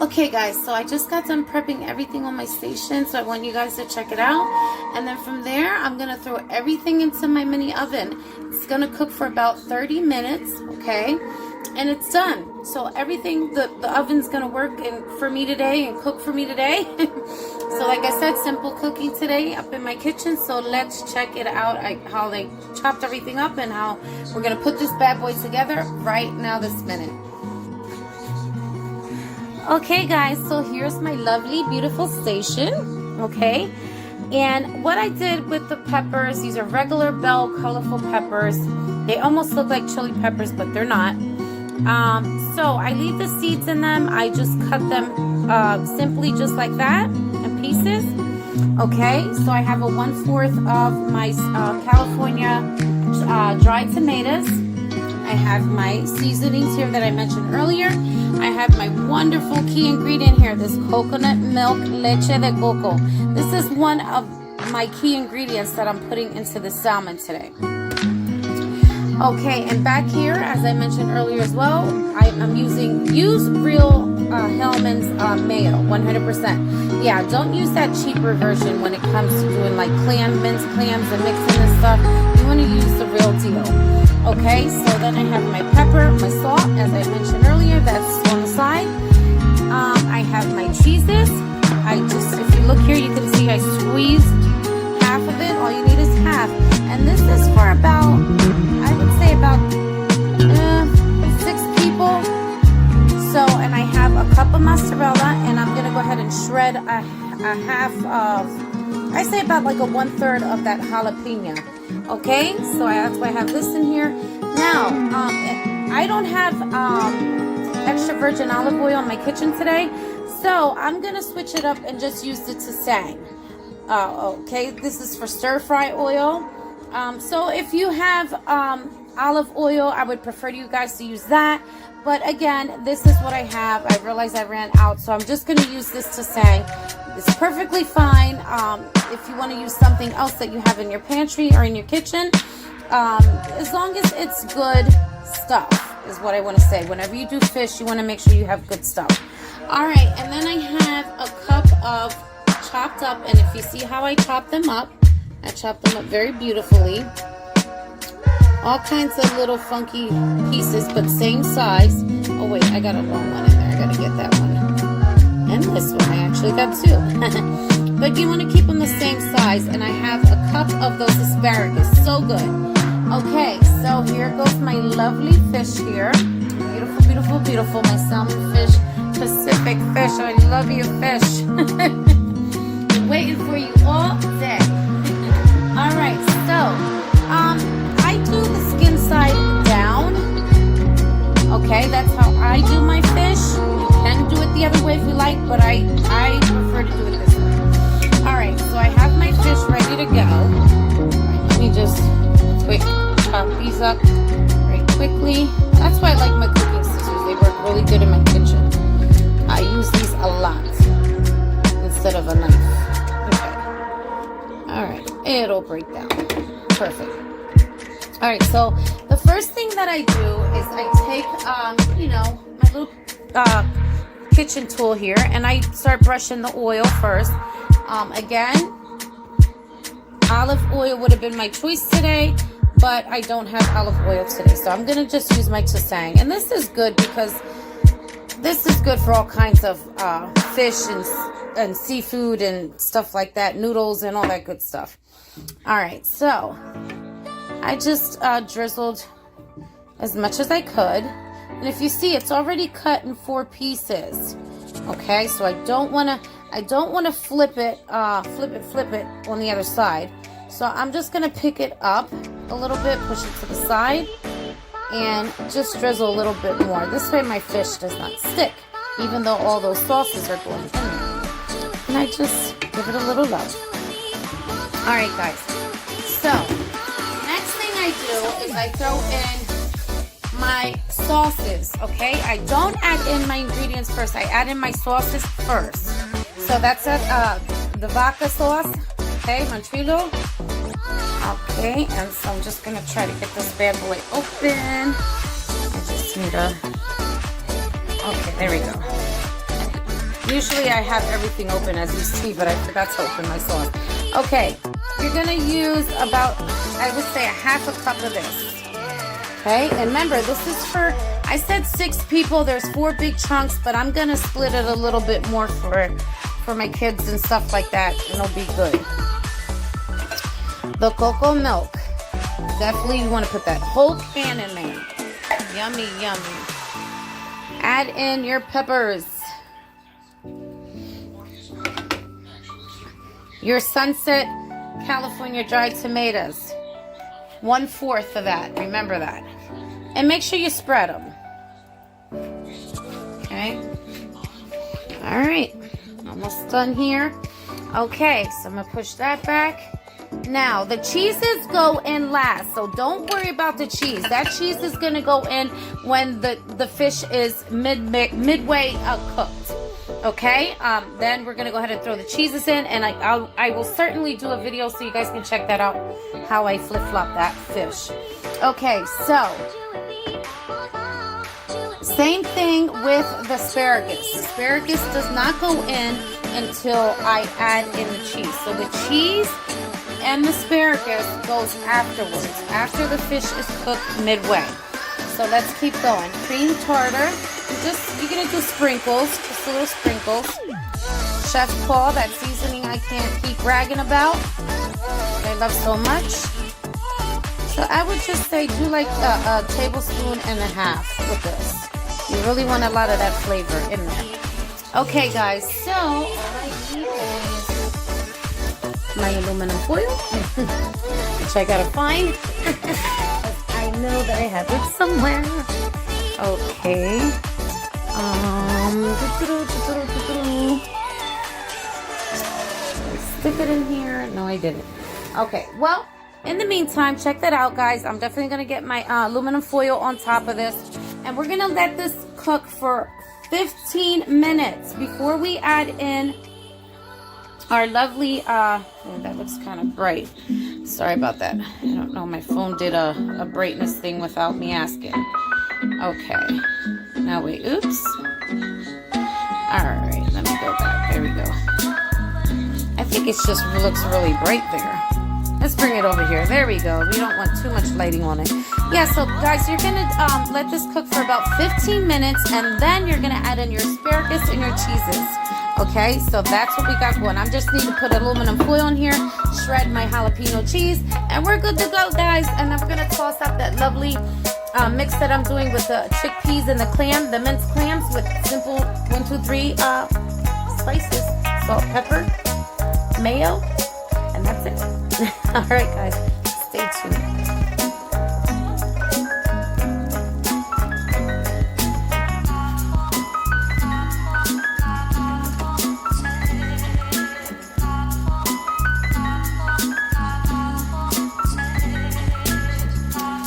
Okay guys, so I just got done prepping everything on my station, so I want you guys to check it out. And then from there, I'm going to throw everything into my mini oven. It's going to cook for about 30 minutes, okay? And it's done. So everything, the oven's going to work for me today and cook for me today. So like I said, simple cooking today up in my kitchen. So let's check it out, how they chopped everything up and how we're going to put this bad boy together right now this minute. Okay guys, so here's my lovely beautiful station, okay? And what I did with the peppers, these are regular bell colorful peppers. They almost look like chili peppers, but they're not. So I leave the seeds in them. I just cut them simply just like that in pieces. Okay, so I have a 1/4 of my California dried tomatoes. I have my seasonings here that I mentioned earlier. I have my wonderful key ingredient here, this coconut milk leche de coco. This is one of my key ingredients that I'm putting into the salmon today. Okay, and back here, as I mentioned earlier as well, I'm use real Hellman's mayo, 100%. Yeah, don't use that cheaper version when it comes to doing like minced clams and mixing this stuff. You want to use the real deal. Okay, so then I have my pepper, my salt, as I mentioned earlier, that's on the side. I have my cheeses. If you look here, you can see I squeezed half of it. All you need is half. And this is for about, I would say about 6 people. So, and I have a cup of mozzarella, and I'm going to go ahead and shred a half of, I say about like a 1/3 of that jalapeno. Okay, so that's why I have this in here. Now, I don't have extra virgin olive oil in my kitchen today, so I'm going to switch it up and just use the tasang. Okay, this is for stir-fry oil. So if you have olive oil, I would prefer you guys to use that. But again, this is what I have. I realized I ran out, so I'm just going to use this tasang. It's perfectly fine. If you want to use something else that you have in your pantry or in your kitchen, as long as it's good stuff is what I want to say. Whenever you do fish, you want to make sure you have good stuff. All right, and then I have a cup of chopped up, and if you see how I chop them up, I chop them up very beautifully. All kinds of little funky pieces, but same size. Oh wait, I got a wrong one in there. I gotta get that one. And this one, I actually got 2. But you want to keep them the same size. And I have a cup of those asparagus. So good. Okay, so here goes my lovely fish here. Beautiful, beautiful, beautiful. My salmon fish, Pacific fish. I love you, fish. Been waiting for you all day. All right, so I do the skin side down. Okay, that's how I do my fish. You can do it the other way if you like, but I prefer to do it this way. Alright, so I have my fish ready to go. Let me just quick chop these up very quickly. That's why I like my cooking scissors. They work really good in my kitchen. I use these a lot instead of a knife. Okay. Alright, it'll break down. Perfect. Alright, so the first thing that I do is I take, my little kitchen tool here, and I start brushing the oil first. Again, olive oil would have been my choice today, but I don't have olive oil today, so I'm going to just use my tasang. And this is good because this is good for all kinds of fish and seafood and stuff like that, noodles and all that good stuff. Alright, so I just drizzled as much as I could, and if you see, it's already cut in 4 pieces. Okay, so I don't want to flip it on the other side. So I'm just gonna pick it up a little bit, push it to the side, and just drizzle a little bit more. This way my fish does not stick, even though all those sauces are going in there. And I just give it a little love. All right, guys. So I do is I throw in my sauces, okay? I don't add in my ingredients first. I add in my sauces first. So that's the vodka sauce, okay, Montreal. Okay, and so I'm just gonna try to get this bad boy open. I just need a, okay, there we go. Usually I have everything open as you see, but I forgot to open my sauce. Okay, you're gonna use about, I would say, a half a cup of this. Okay, and remember, this is for, I said 6 people. There's 4 big chunks, but I'm gonna split it a little bit more for my kids and stuff like that, and it'll be good. The cocoa milk. Definitely you want to put that whole can in there. Yummy, yummy. Add in your peppers. Your Sunset California dried tomatoes. 1/4 of that. Remember that. And make sure you spread them. Okay. All right. Almost done here. Okay, so I'm going to push that back. Now, the cheeses go in last, so don't worry about the cheese. That cheese is going to go in when the fish is midway cooked. Okay, then we're going to go ahead and throw the cheeses in, and I will certainly do a video so you guys can check that out, how I flip-flop that fish. Okay, so same thing with the asparagus. Asparagus does not go in until I add in the cheese. So the cheese and the asparagus goes afterwards, after the fish is cooked midway. So let's keep going. Cream tartar. You're gonna do sprinkles, just little sprinkles. Chef Paul, that seasoning I can't keep bragging about, I love so much. So I would just say do like a tablespoon and a half with this. You really want a lot of that flavor in there. Okay, guys, so all I need is my aluminum foil, which I gotta find. I know that I have it somewhere. Okay. Stick it in here. No, I didn't. Okay, well, in the meantime, check that out, guys. I'm definitely gonna get my aluminum foil on top of this, and we're gonna let this cook for 15 minutes before we add in our lovely, that looks kind of bright. Sorry about that. I don't know, my phone did a brightness thing without me asking. Okay. Now wait, oops. Alright, let me go back. There we go. I think it just looks really bright there. Let's bring it over here. There we go. We don't want too much lighting on it. Yeah, so guys, you're going to let this cook for about 15 minutes, and then you're going to add in your asparagus and your cheeses. Okay, so that's what we got going. I just need to put aluminum foil in here, shred my jalapeno cheese, and we're good to go, guys. And then we're going to toss up that lovely mix that I'm doing with the chickpeas and the clam, the minced clams with simple 1, 2, 3 spices. Salt, pepper, mayo, and that's it. All right, guys, stay tuned.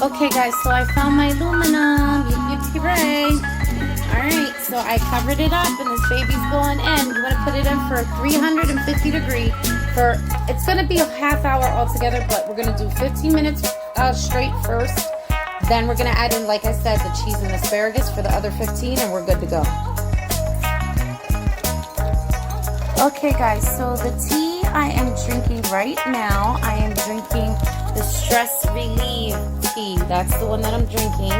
Okay, guys, so I found my aluminum. Yip, hooray. Alright, so I covered it up, and this baby's going in. You want to put it in for 350 degrees. It's going to be a half hour altogether, but we're going to do 15 minutes straight first. Then we're going to add in, like I said, the cheese and asparagus for the other 15, and we're good to go. Okay, guys, so the tea I am drinking right now, I am drinking the Stress Relief tea. That's the one that I'm drinking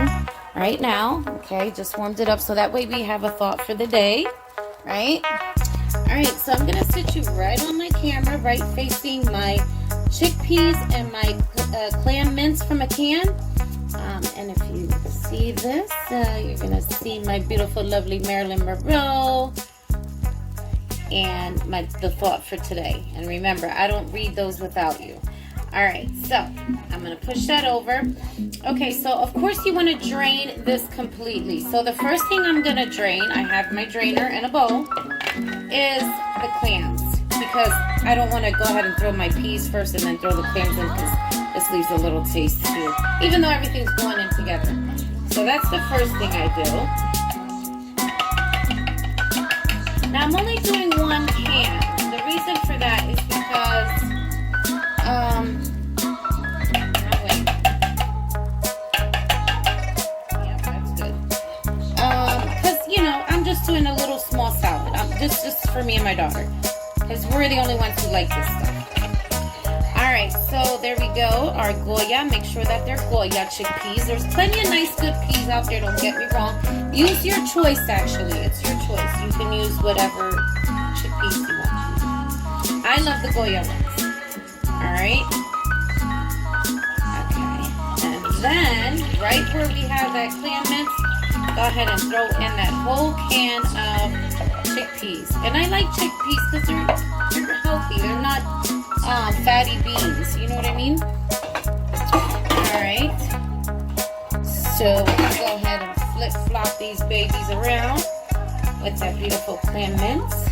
right now. Okay, just warmed it up so that way we have a thought for the day, right? All right, so I'm gonna sit you right on my camera, right facing my chickpeas and my clam mince from a can. And if you see this, you're gonna see my beautiful, lovely Marilyn Monroe and the thought for today. And remember, I don't read those without you. All right, so I'm going to push that over. Okay, so of course you want to drain this completely. So the first thing I'm going to drain, I have my drainer in a bowl, is the clams. Because I don't want to go ahead and throw my peas first and then throw the clams in, because this leaves a little taste too, even though everything's going in together. So that's the first thing I do. Now I'm only doing 1 can. The reason for that is because doing a little small salad. just for me and my daughter, because we're the only ones who like this stuff. Alright, so there we go, our Goya. Make sure that they're Goya chickpeas. There's plenty of nice good peas out there, don't get me wrong. Use your choice, actually. It's your choice. You can use whatever chickpeas you want. I love the Goya ones. Alright. Okay. And then, right where we have that clam mince, go ahead and throw in that whole can of chickpeas. And I like chickpeas because they're healthy. They're not fatty beans. You know what I mean? Alright. So we'll go ahead and flip-flop these babies around with that beautiful clam mince.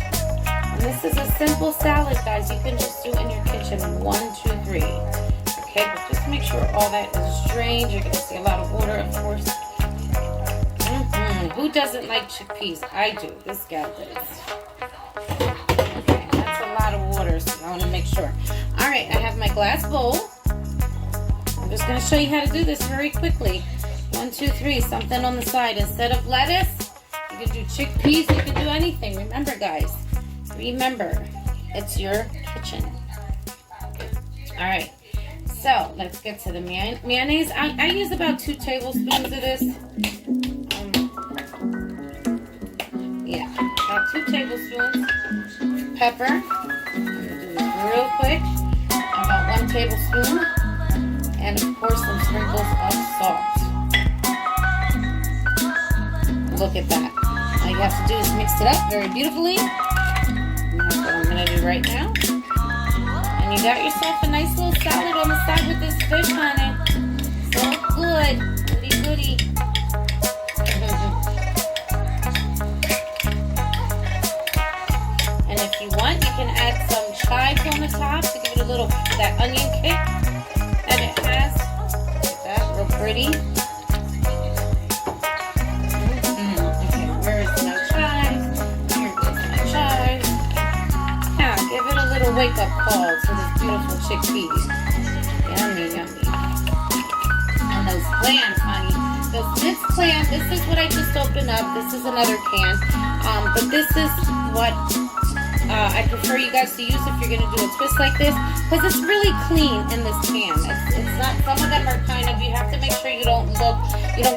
And this is a simple salad, guys. You can just do in your kitchen in 1, 2, 3. Okay, but just make sure all that is drained. You're going to see a lot of water, of course. Who doesn't like chickpeas? I do. This gal does. Okay, that's a lot of water, so I want to make sure. Alright, I have my glass bowl. I'm just going to show you how to do this very quickly. 1, 2, 3, something on the side. Instead of lettuce, you can do chickpeas. You can do anything. Remember, guys. Remember, it's your kitchen. Alright, so let's get to the mayonnaise. I use about 2 tablespoons of this. Yeah, about 2 tablespoons. Pepper. I'm going to do this real quick. About 1 tablespoon. And of course, some sprinkles of salt. Look at that. All you have to do is mix it up very beautifully. And that's what I'm going to do right now. And you got yourself a nice little salad on the side with this fish, honey. So good. Goody, goody. And if you want, you can add some chives on the top to give it a little, that onion kick. And it has, look at that, real pretty. Okay, where is my chives? Here goes my chives. Now, give it a little wake-up call to this beautiful chickpeas. Yummy, yummy. And those clams, honey. Those minced clams, this is what I just opened up. This is another can. But this is what I prefer you guys to use if you're going to do a twist like this, because it's really clean in this can. It's not, some of them are kind of, you have to make sure you don't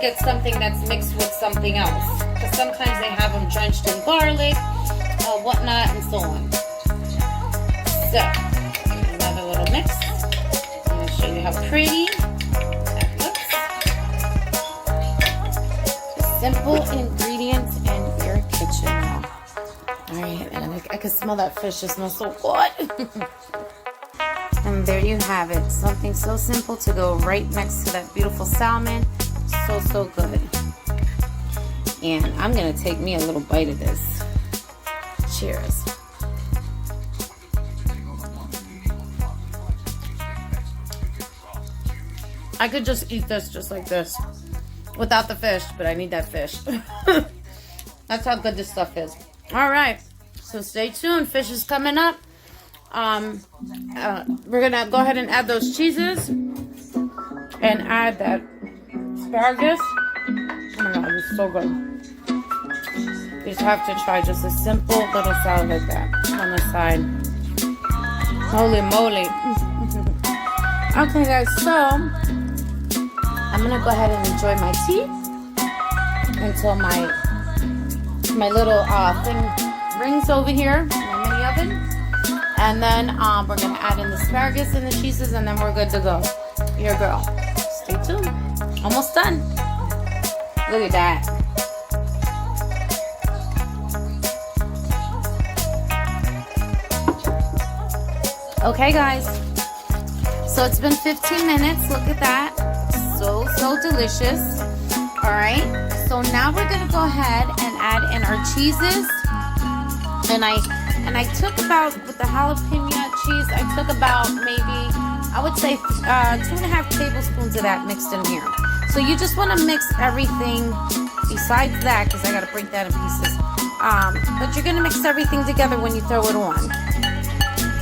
get something that's mixed with something else, because sometimes they have them drenched in garlic, whatnot, and so on. So, another little mix. I'm going to show you how pretty that looks. Just simple ingredients in your kitchen. Alright, and I can smell that fish. It smells so good. And there you have it. Something so simple to go right next to that beautiful salmon. So, so good. And I'm going to take me a little bite of this. Cheers. I could just eat this just like this. Without the fish, but I need that fish. That's how good this stuff is. Alright, so stay tuned. Fish is coming up. We're going to go ahead and add those cheeses. And add that asparagus. Oh my god, it's so good. You just have to try just a simple little salad like that on the side. Holy moly. Okay guys, so I'm going to go ahead and enjoy my tea until my little thing rings over here, my mini oven. And then we're going to add in the asparagus and the cheeses, and then we're good to go. Your girl. Stay tuned. Almost done. Look at that. Okay, guys. So it's been 15 minutes. Look at that. So, so delicious. All right. So now we're going to go ahead and add in our cheeses. And I took about, with the jalapeno cheese, I took about maybe, I would say 2.5 tablespoons of that mixed in here. So you just want to mix everything besides that, because I got to break that in pieces. But you're going to mix everything together when you throw it on.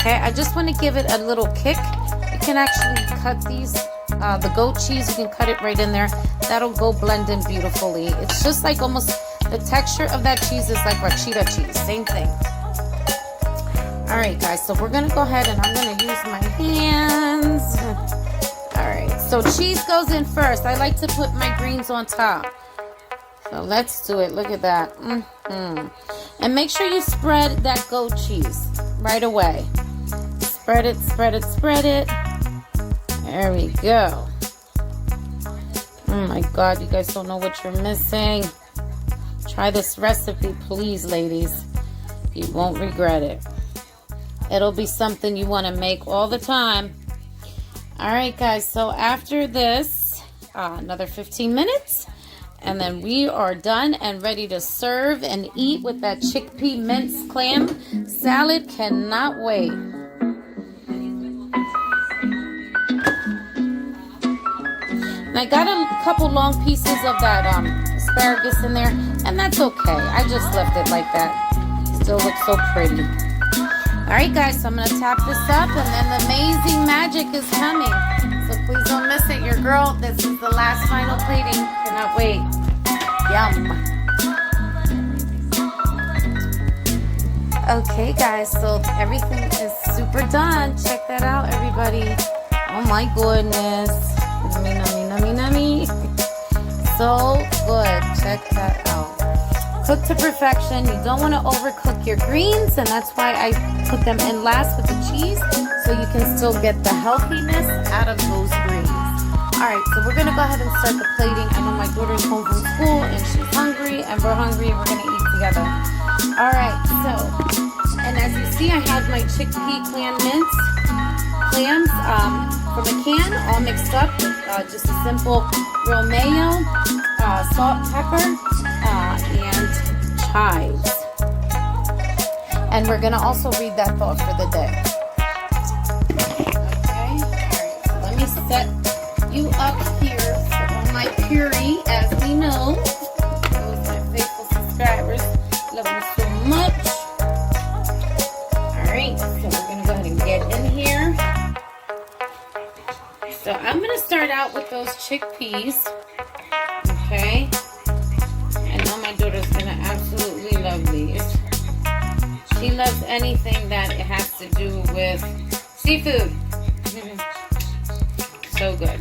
Okay, I just want to give it a little kick. You can actually cut these, the goat cheese, you can cut it right in there. That'll go blend in beautifully. It's just like almost The texture of that cheese is like rachita cheese. Same thing. All right, guys. So we're going to go ahead and I'm going to use my hands. All right. So cheese goes in first. I like to put my greens on top. So let's do it. Look at that. And make sure you spread that goat cheese right away. Spread it, spread it, spread it. There we go. Oh my God, you guys don't know what you're missing. Try this recipe, please, ladies. You won't regret it. It'll be something you want to make all the time. All right, guys. So after this, another 15 minutes. And then we are done and ready to serve and eat with that chickpea minced clam salad. Cannot wait. And I got a couple long pieces of that asparagus in there, and that's okay. I just left it like that. Still looks so pretty. All right, guys, so I'm going to tap this up, and then the amazing magic is coming. So please don't miss it. Your girl, this is the last final plating. Cannot wait. Yum. Okay, guys, so everything is super done. Check that out, everybody. Oh, my goodness. Nummy, nummy, nummy, nummy. So good. Check that out. Cook to perfection. You don't want to overcook your greens, and that's why I put them in last with the cheese, so you can still get the healthiness out of those greens. All right, so we're going to go ahead and start the plating. I know my daughter's home from school, and she's hungry, and we're hungry, and we're going to eat together. All right, so, and as you see, I have my chickpea clam mince clams from a can, all mixed up with just a simple real mayo, salt, pepper, and chives. And we're going to also read that thought for the day. Okay, all right, so let me set you up here for my puree, as we know. Those my faithful subscribers love me so much. All right, so we're going to go ahead and get in here. So I'm going to start out with those chickpeas. Okay. I know my daughter's going to absolutely love these. She loves anything that it has to do with seafood. So good.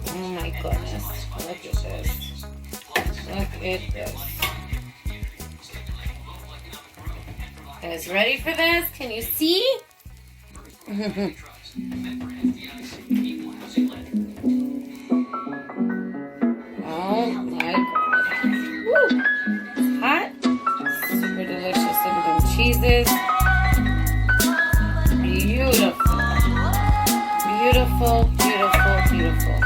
Oh my goodness. Look at this. Look at this. Guys, ready for this? Can you see? Oh my God. Woo. It's hot. Super delicious. Look at them cheeses. Beautiful. Beautiful, beautiful, beautiful.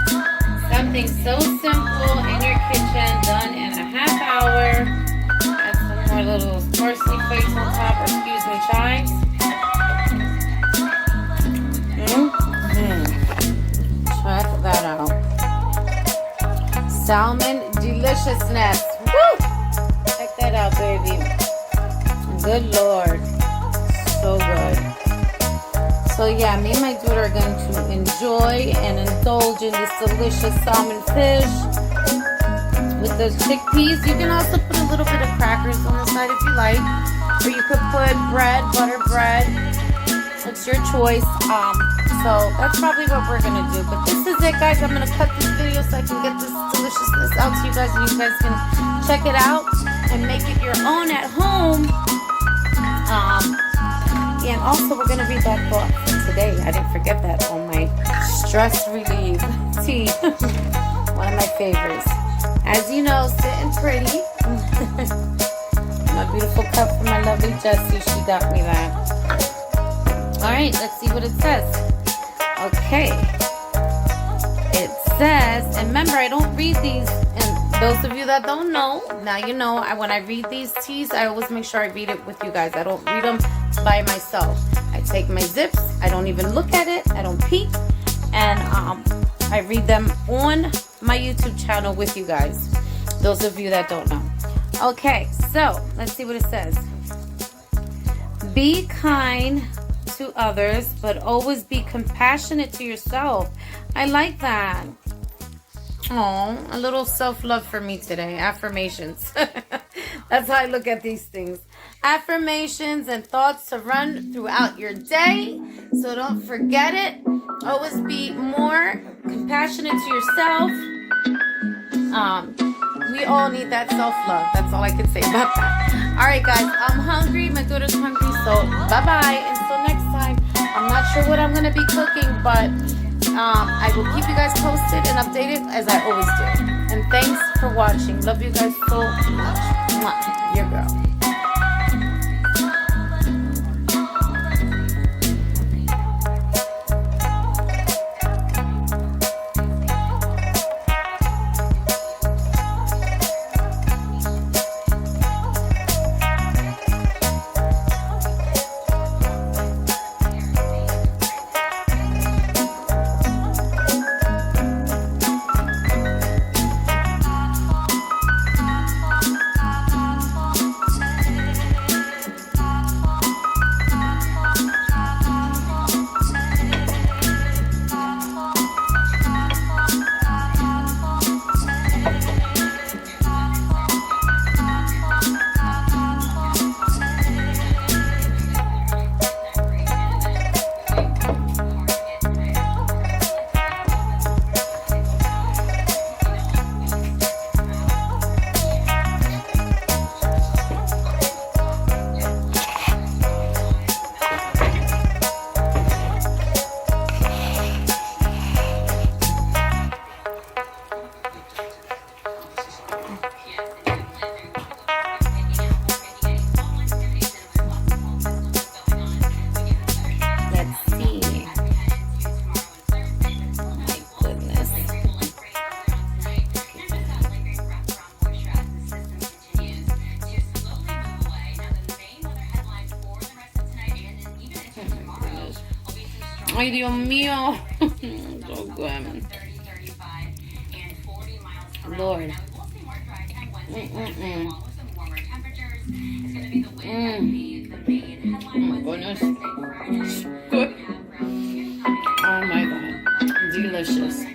Something so simple in your kitchen, done in a half hour. Add some more little parsley flakes on top, or excuse me, chives. Check that out. Salmon deliciousness. Woo! Check that out, baby. Good Lord. So good. So yeah, me and my daughter are going to enjoy and indulge in this delicious salmon fish with those chickpeas. You can also put a little bit of crackers on the side if you like, or you could put bread, butter bread. It's your choice. So that's probably what we're gonna do. But this is it, guys. I'm gonna cut this video so I can get this deliciousness out to you guys, and you guys can check it out and make it your own at home. And also, we're gonna read that thought for today. I didn't forget that on my stress relief tea. One of my favorites. As you know, sitting pretty. My beautiful cup from my lovely Jessie. She got me that. All right, let's see what it says. Okay. It says, and remember, I don't read these, and those of you that don't know, now you know, when I read these teas, I always make sure I read it with you guys. I don't read them by myself. I take my zips, I don't even look at it, I don't peek, and I read them on my YouTube channel with you guys, those of you that don't know. Okay, so let's see what it says. Be kind to others, but always be compassionate to yourself. I like that. Oh, a little self-love for me today. Affirmations. That's how I look at these things. Affirmations and thoughts to run throughout your day. So don't forget it. Always be more compassionate to yourself. We all need that self-love. That's all I can say about that. All right, guys. I'm hungry. My daughter's hungry. So bye-bye. Until next time. I'm not sure what I'm going to be cooking, but I will keep you guys posted and updated as I always do. And thanks for watching. Love you guys so much. Mwah. Your girl. Ay, Dios mío. So good. Lord. Oh my goodness. Good. Oh my God. Delicious.